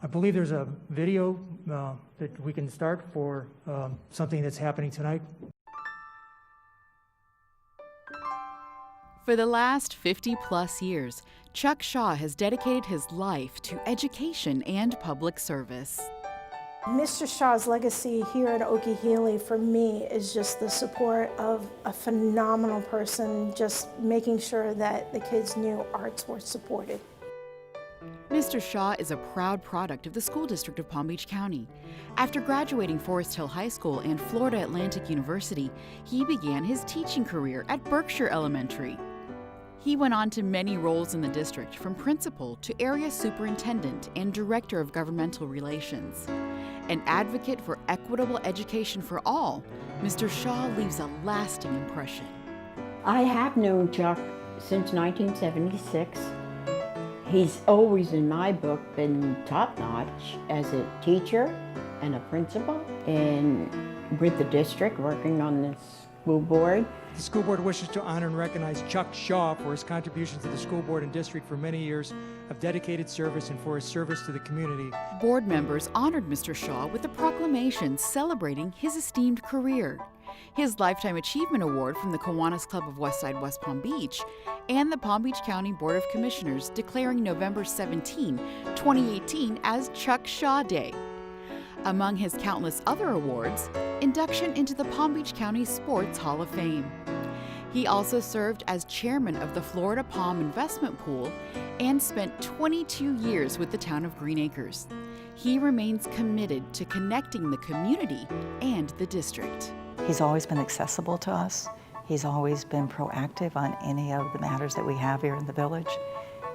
I believe there's a video that we can start for something that's happening tonight. For the last 50-plus years, Chuck Shaw has dedicated his life to education and public service. Mr. Shaw's legacy here at OKEEHEELEE for me is just the support of a phenomenal person, just making sure that the kids knew arts were supported. Mr. Shaw is a proud product of the School District of Palm Beach County. After graduating Forest Hill High School and Florida Atlantic University, he began his teaching career at Berkshire Elementary. He went on to many roles in the district, from principal to area superintendent and director of governmental relations. An advocate for equitable education for all, Mr. Shaw leaves a lasting impression. I have known Chuck since 1976. He's always, in my book, been top-notch as a teacher and a principal, and with the district, working on the school board. The school board wishes to honor and recognize Chuck Shaw for his contributions to the school board and district for many years of dedicated service and for his service to the community. Board members honored Mr. Shaw with a proclamation celebrating his esteemed career, his Lifetime Achievement Award from the Kiwanis Club of Westside West Palm Beach, and the Palm Beach County Board of Commissioners declaring November 17, 2018 as Chuck Shaw Day. Among his countless other awards, induction into the Palm Beach County Sports Hall of Fame. He also served as chairman of the Florida Palm Investment Pool and spent 22 years with the town of Green Acres. He remains committed to connecting the community and the district. He's always been accessible to us. He's always been proactive on any of the matters that we have here in the village,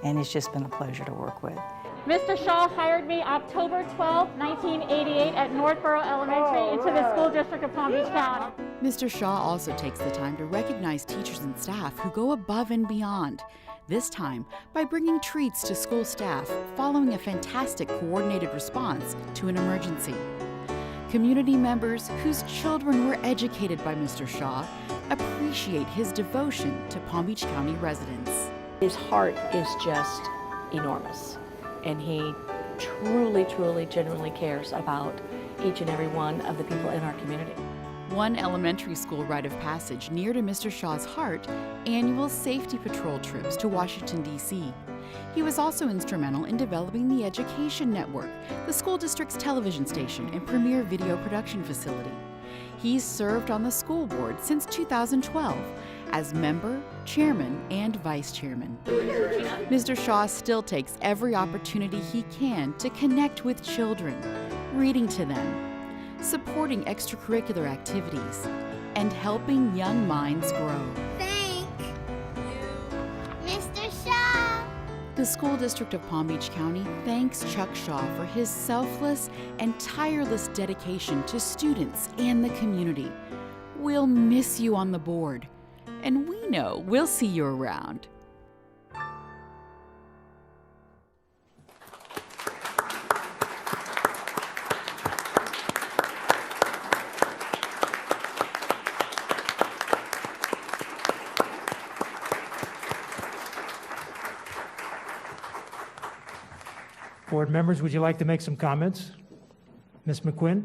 and it's just been a pleasure to work with. Mr. Shaw hired me October 12, 1988 at Northborough Elementary into the School District of Palm Beach County. Mr. Shaw also takes the time to recognize teachers and staff who go above and beyond, this time by bringing treats to school staff following a fantastic coordinated response to an emergency. Community members whose children were educated by Mr. Shaw appreciate his devotion to Palm Beach County residents. His heart is just enormous, and he truly, truly, genuinely cares about each and every one of the people in our community. One elementary school rite of passage near to Mr. Shaw's heart, annual safety patrol trips to Washington, D.C. He was also instrumental in developing the Education Network, the school district's television station and premier video production facility. He's served on the school board since 2012 as member, chairman, and vice chairman. Mr. Shaw still takes every opportunity he can to connect with children, reading to them, supporting extracurricular activities, and helping young minds grow. Thank you, Mr. Shaw. The School District of Palm Beach County thanks Chuck Shaw for his selfless and tireless dedication to students and the community. We'll miss you on the board, and we know we'll see you around. Board members, would you like to make some comments? Ms. McQuinn?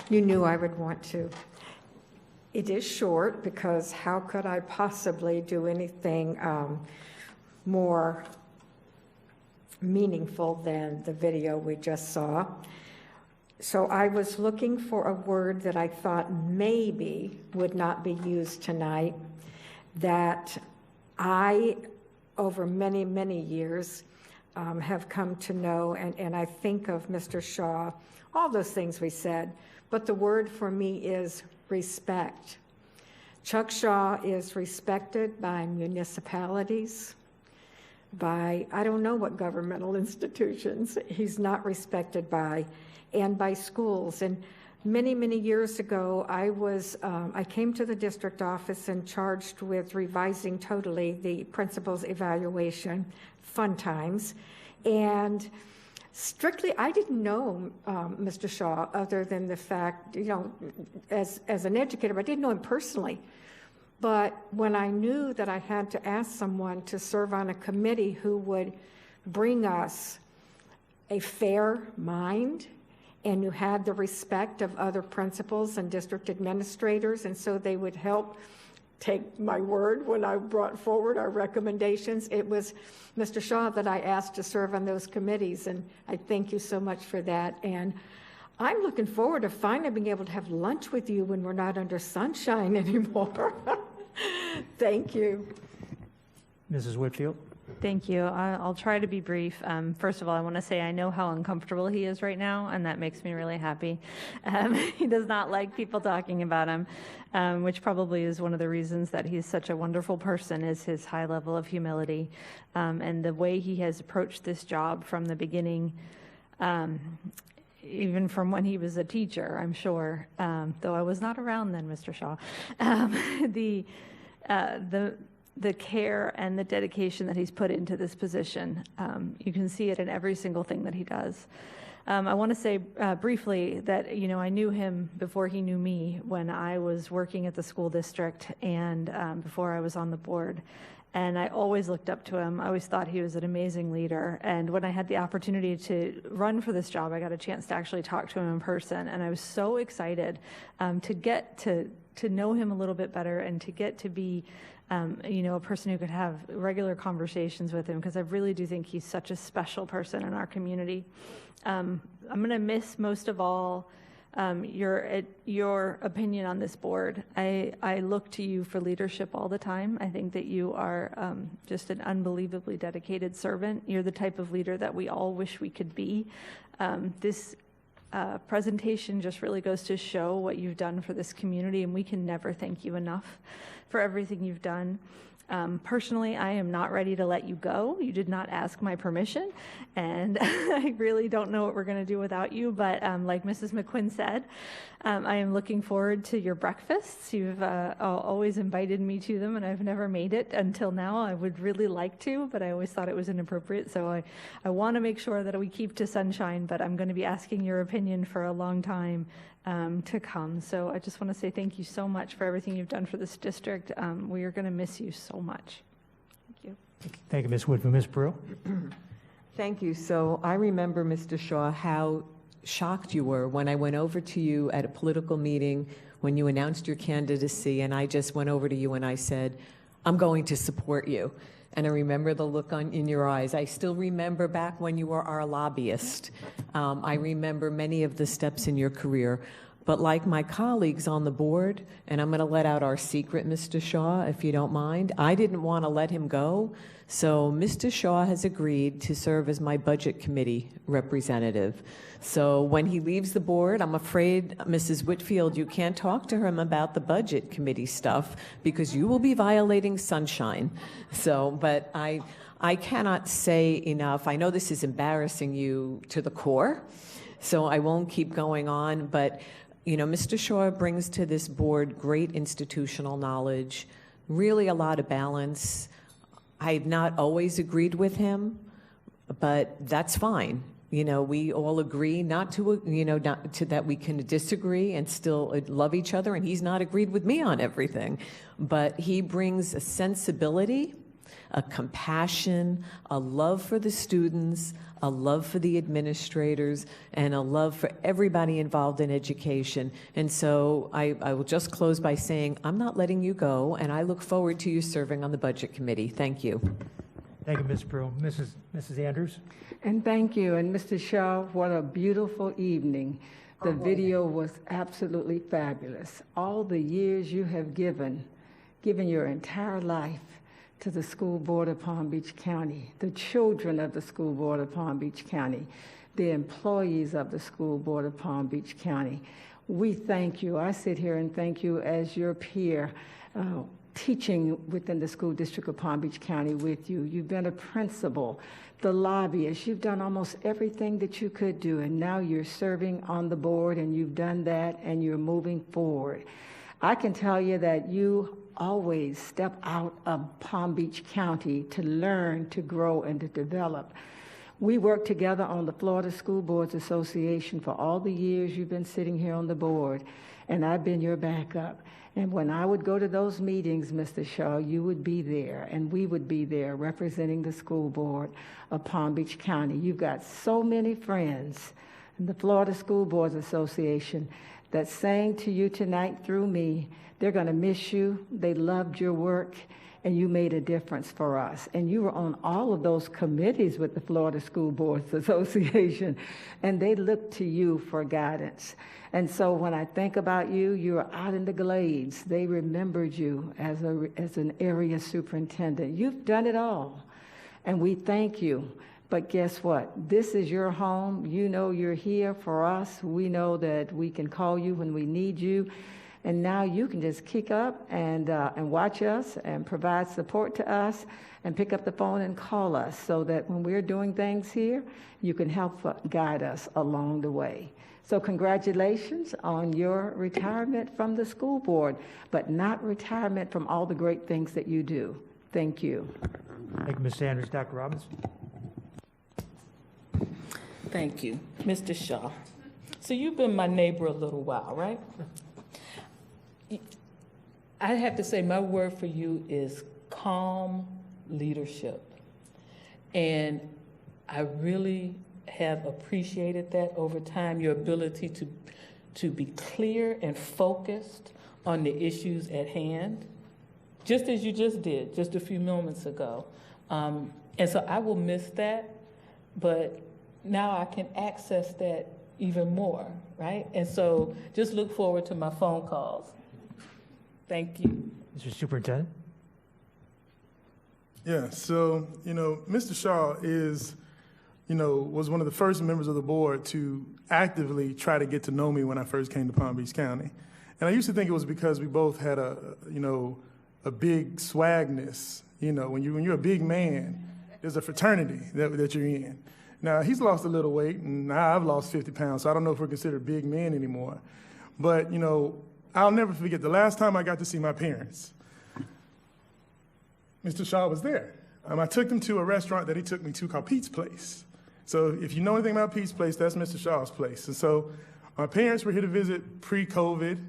You knew I would want to. It is short because how could I possibly do anything more meaningful than the video we just saw? So I was looking for a word that I thought maybe would not be used tonight, that I, over many, many years, have come to know, and I think of Mr. Shaw, all those things we said, but the word for me is respect. Chuck Shaw is respected by municipalities, by, I don't know what governmental institutions he's not respected by, and by schools. And many, many years ago, I came to the district office and charged with revising totally the principal's evaluation, fun times. And strictly, I didn't know Mr. Shaw other than the fact, you know, as an educator, I didn't know him personally. But when I knew that I had to ask someone to serve on a committee who would bring us a fair mind, and you had the respect of other principals and district administrators, and so they would help take my word when I brought forward our recommendations. It was Mr. Shaw that I asked to serve on those committees, and I thank you so much for that. And I'm looking forward to finally being able to have lunch with you when we're not under sunshine anymore. Thank you. Mrs. Whitfield. Thank you. I'll try to be brief. First of all, I want to say I know how uncomfortable he is right now, and that makes me really happy. He does not like people talking about him, which probably is one of the reasons that he's such a wonderful person, is his high level of humility, and the way he has approached this job from the beginning, even from when he was a teacher, I'm sure, though I was not around then, Mr. Shaw. The care and the dedication that he's put into this position. You can see it in every single thing that he does. I want to say briefly that, I knew him before he knew me when I was working at the school district and before I was on the board. And I always looked up to him. I always thought he was an amazing leader. And when I had the opportunity to run for this job, I got a chance to actually talk to him in person. And I was so excited to get to know him a little bit better and to get to be a person who could have regular conversations with him, because I really do think he's such a special person in our community. I'm going to miss most of all your opinion on this board. I look to you for leadership all the time. I think that you are just an unbelievably dedicated servant. You're the type of leader that we all wish we could be. This presentation just really goes to show what you've done for this community, and we can never thank you enough for everything you've done. Personally, I am not ready to let you go. You did not ask my permission, and I really don't know what we're going to do without you, but like Mrs. McQuinn said, I am looking forward to your breakfasts. You've always invited me to them, and I've never made it until now. I would really like to, but I always thought it was inappropriate, so I want to make sure that we keep to sunshine, but I'm going to be asking your opinion for a long time to come. So I just want to say thank you so much for everything you've done for this district. We are going to miss you so much. Thank you. Thank you, Ms. Woodford. Ms. Brew. Thank you. So I remember, Mr. Shaw, how shocked you were when I went over to you at a political meeting when you announced your candidacy, and I just went over to you and I said, I'm going to support you. And I remember the look in your eyes. I still remember back when you were our lobbyist. I remember many of the steps in your career. But like my colleagues on the board, and I'm going to let out our secret, Mr. Shaw, if you don't mind, I didn't want to let him go. So Mr. Shaw has agreed to serve as my budget committee representative. So when he leaves the board, I'm afraid, Mrs. Whitfield, you can't talk to him about the budget committee stuff because you will be violating sunshine. So, but I cannot say enough. I know this is embarrassing you to the core, so I won't keep going on, but Mr. Shaw brings to this board great institutional knowledge, really a lot of balance. I've not always agreed with him, but that's fine. We all agree not to that we can disagree and still love each other, and he's not agreed with me on everything. But he brings a sensibility, a compassion, a love for the students, a love for the administrators, and a love for everybody involved in education. And so I will just close by saying I'm not letting you go, and I look forward to you serving on the Budget Committee. Thank you. Thank you, Ms. Brew. Mrs. Andrews. And thank you. And Mr. Shaw, what a beautiful evening. The video was absolutely fabulous. All the years you have given your entire life to the School Board of Palm Beach County, the children of the School Board of Palm Beach County, the employees of the School Board of Palm Beach County. We thank you. I sit here and thank you as your peer, teaching within the School District of Palm Beach County with you. You've been a principal, the lobbyist. You've done almost everything that you could do, and now you're serving on the board, and you've done that, and you're moving forward. I can tell you that you always step out of Palm Beach County to learn, to grow, and to develop. We worked together on the Florida School Boards Association for all the years you've been sitting here on the board. and I've been your backup. And when I would go to those meetings, Mr. Shaw, you would be there, and we would be there representing the school board of Palm Beach County. You've got so many friends in the Florida School Boards Association that sang to you tonight through me. They're going to miss you. They loved your work, and you made a difference for us. And you were on all of those committees with the Florida School Boards Association, and they looked to you for guidance. And so when I think about you, you were out in the Glades. They remembered you as an area superintendent. You've done it all, and we thank you. But guess what? This is your home. You know you're here for us. We know that we can call you when we need you. And now you can just kick up and watch us and provide support to us and pick up the phone and call us so that when we're doing things here, you can help guide us along the way. So congratulations on your retirement from the school board, but not retirement from all the great things that you do. Thank you. Thank you, Ms. Sanders. Dr. Robbins. Thank you. Mr. Shaw. So you've been my neighbor a little while, right? I have to say my word for you is calm leadership. And I really have appreciated that over time, your ability to be clear and focused on the issues at hand, just as you just did just a few moments ago. And so I will miss that, but now I can access that even more, right? And so just look forward to my phone calls. Thank you. Mr. Superintendent. Yeah, so, Mr. Shaw was one of the first members of the board to actively try to get to know me when I first came to Palm Beach County. And I used to think it was because we both had a big swagness. When you're a big man, there's a fraternity that you're in. Now, he's lost a little weight, and now I've lost 50 pounds, so I don't know if we're considered big men anymore. But, I'll never forget the last time I got to see my parents. Mr. Shaw was there. I took them to a restaurant that he took me to called Pete's Place. So if you know anything about Pete's Place, that's Mr. Shaw's place. And so my parents were here to visit pre-COVID,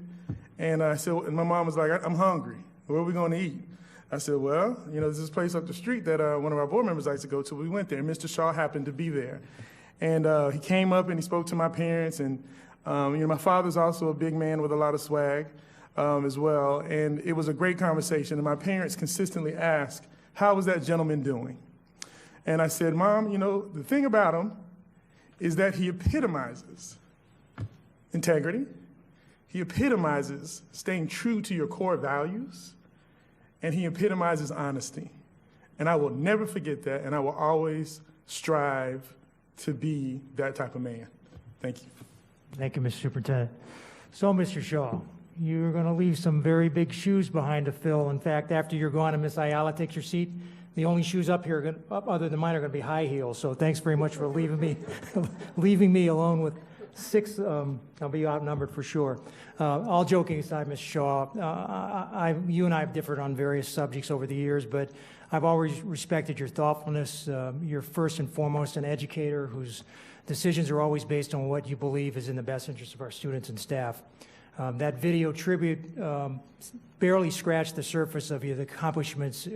and and my mom was like, I'm hungry. Where are we going to eat? I said, well, there's this place up the street that one of our board members likes to go to. We went there, and Mr. Shaw happened to be there. And he came up and he spoke to my parents, and my father's also a big man with a lot of swag as well. And it was a great conversation, and my parents consistently asked, how was that gentleman doing? And I said, Mom, the thing about him is that he epitomizes integrity. He epitomizes staying true to your core values, and he epitomizes honesty. And I will never forget that, and I will always strive to be that type of man. Thank you. Thank you, Mr. Superintendent. So, Mr. Shaw, you're going to leave some very big shoes behind to fill. In fact, after you're gone and Ms. Ayala takes your seat, the only shoes up here, other than mine, are going to be high heels. So thanks very much for leaving me alone with 6. I'll be outnumbered for sure. All joking aside, Ms. Shaw, you and I have differed on various subjects over the years, but I've always respected your thoughtfulness. You're first and foremost an educator whose decisions are always based on what you believe is in the best interest of our students and staff. That video tribute barely scratched the surface of the accomplishments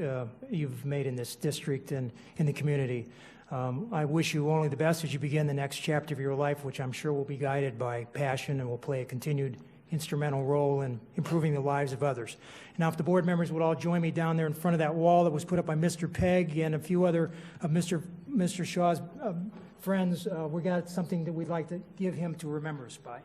you've made in this district and in the community. I wish you only the best as you begin the next chapter of your life, which I'm sure will be guided by passion and will play a continued instrumental role in improving the lives of others. Now, if the board members would all join me down there in front of that wall that was put up by Mr. Pegg and a few other of Mr. Shaw's friends, we got something that we'd like to give him to remember us by.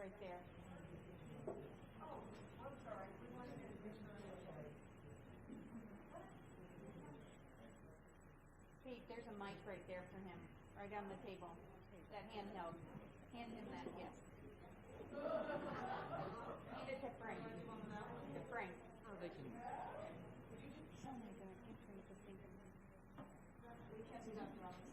right there. Pete, there's a mic right there for him, right on the table. That handheld. Hand him that, yes. Hand it to Frank. To Frank. Oh, they can. Oh my God, I can't turn this thing. We can't see Dr. Robinson.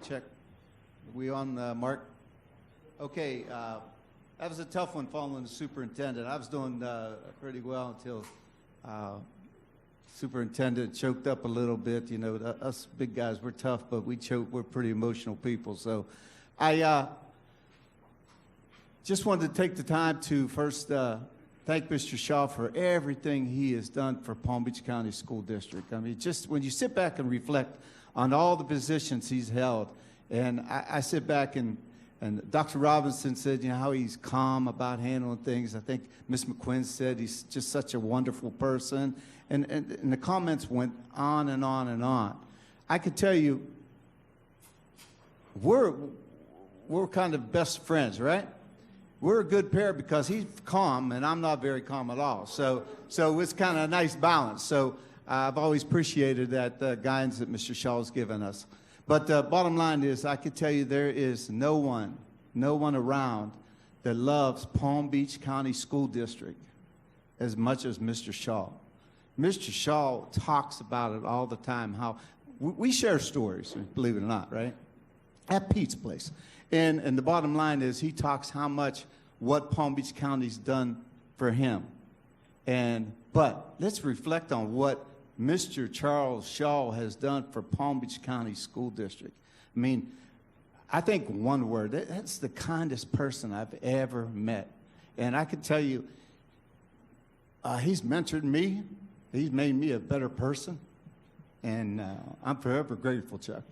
Check. We on Mark? Okay, that was a tough one following the superintendent. I was doing pretty well until superintendent choked up a little bit. You know, us big guys, we're tough, but we're pretty emotional people. So I just wanted to take the time to first thank Mr. Shaw for everything he has done for Palm Beach County School District. I mean, just when you sit back and reflect on all the positions he's held, and I sit back and Dr. Robinson said, you know, how he's calm about handling things. I think Ms. McQuinn said he's just such a wonderful person. And the comments went on and on and on. I could tell you, we're kind of best friends, right? We're a good pair because he's calm and I'm not very calm at all. So it's kind of a nice balance. So I've always appreciated that guidance that Mr. Shaw's given us. But the bottom line is, I can tell you there is no one around that loves Palm Beach County School District as much as Mr. Shaw. Mr. Shaw talks about it all the time, how we share stories, believe it or not, right? At Pete's place. And the bottom line is he talks how much what Palm Beach County's done for him. But let's reflect on what Mr. Charles Shaw has done for Palm Beach County School District. I mean, I think one word, that's the kindest person I've ever met. And I can tell you, he's mentored me. He's made me a better person. And I'm forever grateful, Chuck.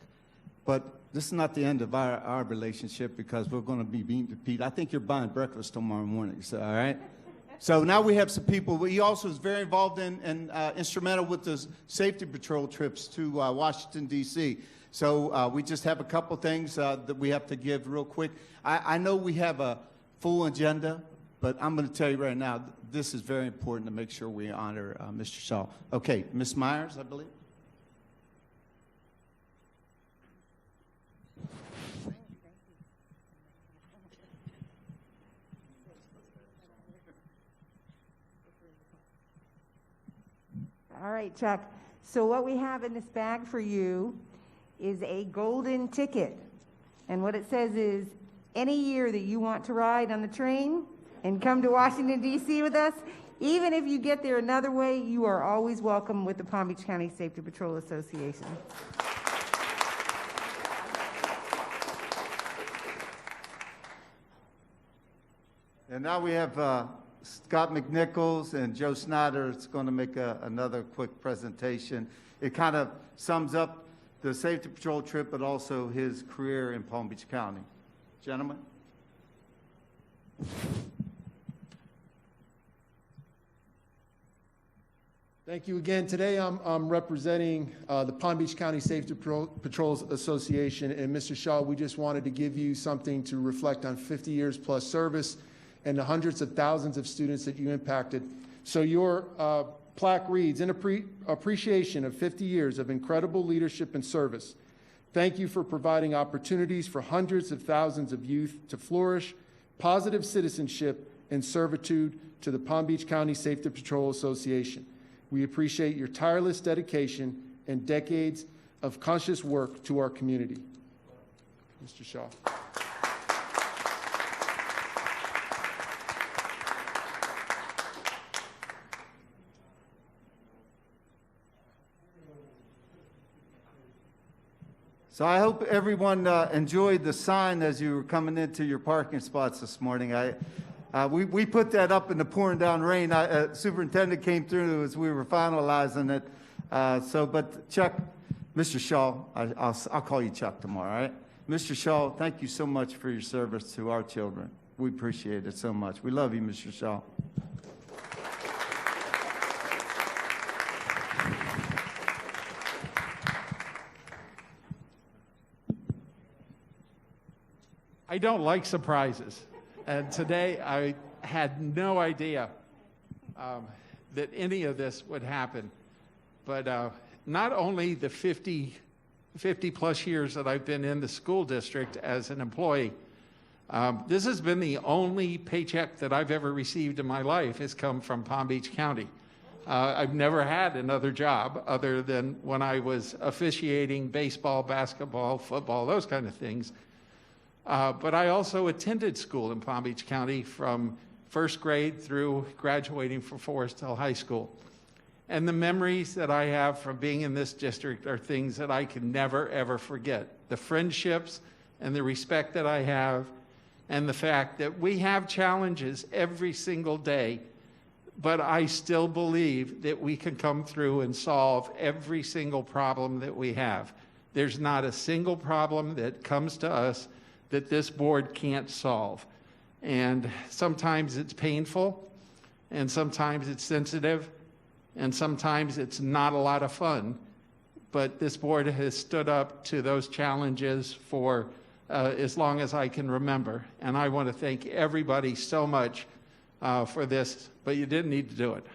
But this is not the end of our relationship because we're going to be meeting Pete. I think you're buying breakfast tomorrow morning, so, all right? So now we have some people. He also is very involved in instrumental with the safety patrol trips to Washington, D.C. So we just have a couple things that we have to give real quick. I know we have a full agenda, but I'm going to tell you right now, this is very important to make sure we honor Mr. Shaw. Okay, Ms. Myers, I believe. All right, Chuck. So what we have in this bag for you is a golden ticket. And what it says is, any year that you want to ride on the train and come to Washington, D.C. with us, even if you get there another way, you are always welcome with the Palm Beach County Safety Patrol Association. And now we have Scott McNichols and Joe Snyder is going to make another quick presentation. It kind of sums up the safety patrol trip, but also his career in Palm Beach County. Gentlemen. Thank you again. Today I'm representing the Palm Beach County Safety Patrols Association. And Mr. Shaw, we just wanted to give you something to reflect on 50 years plus service and the hundreds of thousands of students that you impacted. So your plaque reads, in appreciation of 50 years of incredible leadership and service, thank you for providing opportunities for hundreds of thousands of youth to flourish, positive citizenship, and servitude to the Palm Beach County Safety Patrol Association. We appreciate your tireless dedication and decades of conscious work to our community. Mr. Shaw. So I hope everyone enjoyed the sign as you were coming into your parking spots this morning. We put that up in the pouring down rain. Superintendent came through as we were finalizing it. But Chuck, Mr. Shaw, I'll call you Chuck tomorrow, all right? Mr. Shaw, thank you so much for your service to our children. We appreciate it so much. We love you, Mr. Shaw. I don't like surprises, and today I had no idea that any of this would happen. But not only the 50 plus years that I've been in the school district as an employee, this has been the only paycheck that I've ever received in my life has come from Palm Beach County. I've never had another job other than when I was officiating baseball, basketball, football, those kind of things. But I also attended school in Palm Beach County from first grade through graduating from Forest Hill High School. And the memories that I have from being in this district are things that I can never, ever forget. The friendships and the respect that I have, and the fact that we have challenges every single day, but I still believe that we can come through and solve every single problem that we have. There's not a single problem that comes to us that this board can't solve. And sometimes it's painful, and sometimes it's sensitive, and sometimes it's not a lot of fun. But this board has stood up to those challenges for as long as I can remember. And I want to thank everybody so much for this, but you didn't need to do it.